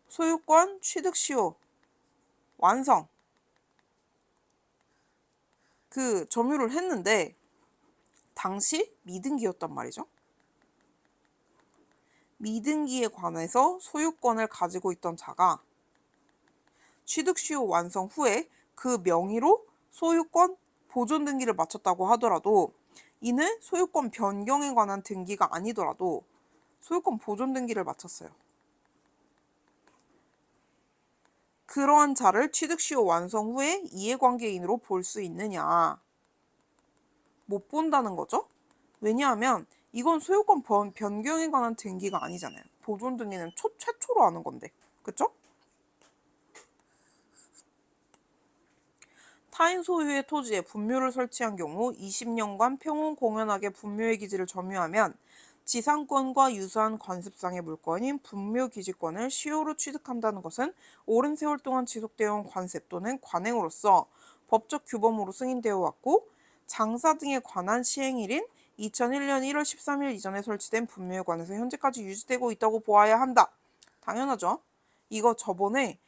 소유권 취득 시효 완성 그 점유를 했는데 당시 미등기였단 말이죠. 미등기에 관해서 소유권을 가지고 있던 자가 취득 시효 완성 후에 그 명의로 소유권 보존 등기를 마쳤다고 하더라도 이는 소유권 변경에 관한 등기가 아니더라도 소유권 보존 등기를 마쳤어요. 그러한 자를 취득시효 완성 후에 이해관계인으로 볼 수 있느냐? 못 본다는 거죠. 왜냐하면 이건 소유권 변경에 관한 등기가 아니잖아요. 보존 등기는 최초로 하는 건데. 그쵸? 타인 소유의 토지에 분묘를 설치한 경우 20년간 평온공연하게 분묘의 기지를 점유하면 지상권과 유사한 관습상의 물건인 분묘기지권을 시효로 취득한다는 것은 오랜 세월 동안 지속되어 온 관습 또는 관행으로서 법적 규범으로 승인되어 왔고 장사 등에 관한 시행일인 2001년 1월 13일 이전에 설치된 분묘에 관해서 현재까지 유지되고 있다고 보아야 한다. 당연하죠. 저번에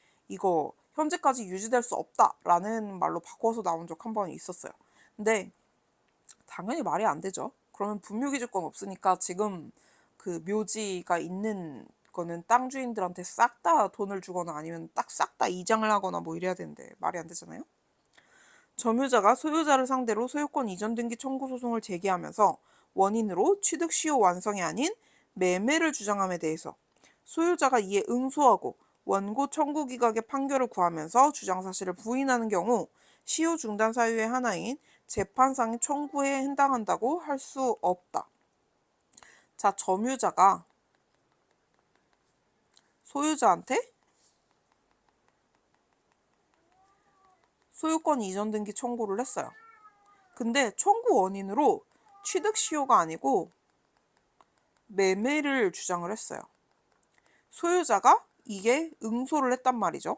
현재까지 유지될 수 없다라는 말로 바꿔서 나온 적 한 번 있었어요. 근데 당연히 말이 안 되죠. 그러면 분묘기지권 없으니까 지금 그 묘지가 있는 거는 땅 주인들한테 싹 다 돈을 주거나 아니면 싹 다 이장을 하거나 뭐 이래야 되는데 말이 안 되잖아요. 점유자가 소유자를 상대로 소유권 이전 등기 청구 소송을 제기하면서 원인으로 취득 시효 완성이 아닌 매매를 주장함에 대해서 소유자가 이에 응소하고 원고 청구 기각의 판결을 구하면서 주장 사실을 부인하는 경우 시효 중단 사유의 하나인 재판상의 청구에 해당한다고 할 수 없다. 자, 점유자가 소유자한테 소유권 이전 등기 청구를 했어요. 근데 청구 원인으로 취득 시효가 아니고 매매를 주장을 했어요. 소유자가 이게 응소를 했단 말이죠.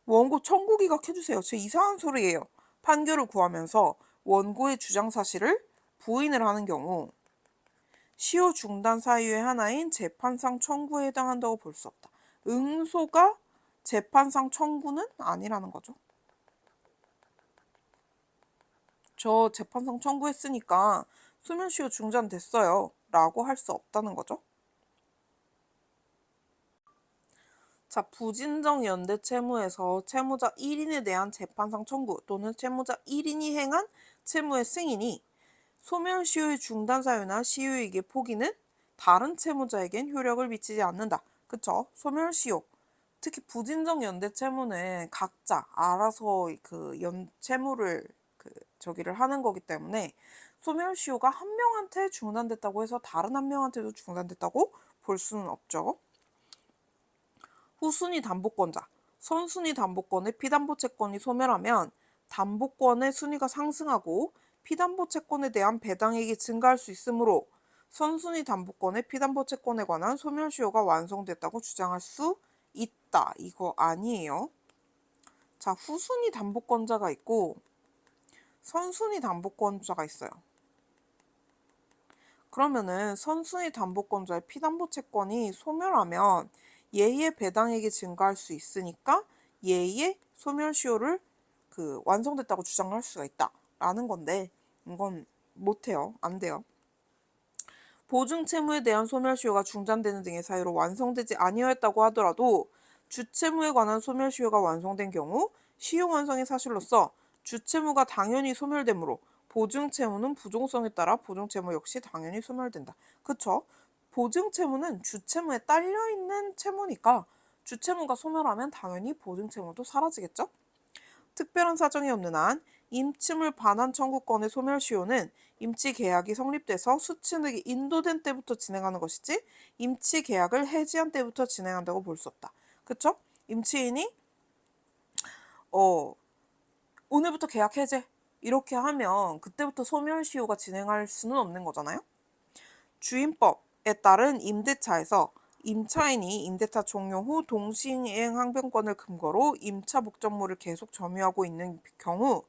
원고 청구 기각해주세요. 제 이상한 소리예요. 판결을 구하면서 원고의 주장 사실을 부인을 하는 경우 시효 중단 사유의 하나인 재판상 청구에 해당한다고 볼 수 없다. 응소가 재판상 청구는 아니라는 거죠. 저 재판상 청구했으니까 소멸시효 중단됐어요 라고 할 수 없다는 거죠. 자, 부진정 연대 채무에서 채무자 1인에 대한 재판상 청구 또는 채무자 1인이 행한 채무의 승인이 소멸시효의 중단 사유나 시효이익의 포기는 다른 채무자에겐 효력을 미치지 않는다. 그쵸? 소멸시효. 특히 부진정 연대 채무는 각자 알아서 채무를 저기를 하는 거기 때문에 소멸시효가 한 명한테 중단됐다고 해서 다른 한 명한테도 중단됐다고 볼 수는 없죠. 후순위 담보권자, 선순위 담보권의 피담보 채권이 소멸하면 담보권의 순위가 상승하고 피담보 채권에 대한 배당액이 증가할 수 있으므로 선순위 담보권의 피담보 채권에 관한 소멸시효가 완성됐다고 주장할 수 있다. 이거 아니에요. 자, 후순위 담보권자가 있고 선순위 담보권자가 있어요. 그러면은 선순위 담보권자의 피담보 채권이 소멸하면 얘의 배당액이 증가할 수 있으니까 얘의 소멸시효를 완성됐다고 주장을 할 수가 있다라는 건데 이건 못해요. 안 돼요. 보증채무에 대한 소멸시효가 중단되는 등의 사유로 완성되지 아니하였다고 하더라도 주채무에 관한 소멸시효가 완성된 경우 시효 완성의 사실로서 주채무가 당연히 소멸되므로 보증채무는 부종성에 따라 보증채무 역시 당연히 소멸된다. 그쵸? 보증채무는 주채무에 딸려있는 채무니까 주채무가 소멸하면 당연히 보증채무도 사라지겠죠? 특별한 사정이 없는 한 임침을 반환 청구권의 소멸시효는 임치계약이 성립돼서 수취득이 인도된 때부터 진행하는 것이지 임치계약을 해지한 때부터 진행한다고 볼 수 없다. 그쵸? 임치인이 오늘부터 계약 해제 이렇게 하면 그때부터 소멸시효가 진행할 수는 없는 거잖아요. 주임법에 따른 임대차에서 임차인이 임대차 종료 후 동시이행 항변권을 근거로 임차 목적물을 계속 점유하고 있는 경우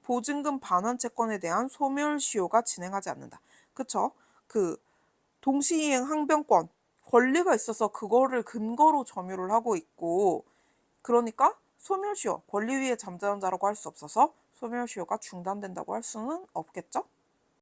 보증금 반환 채권에 대한 소멸시효가 진행하지 않는다. 그쵸? 동시이행 항변권 권리가 있어서 그거를 근거로 점유를 하고 있고 그러니까 소멸시효 권리 위에 잠자는 자라고 할 수 없어서 소멸시효가 중단된다고 할 수는 없겠죠?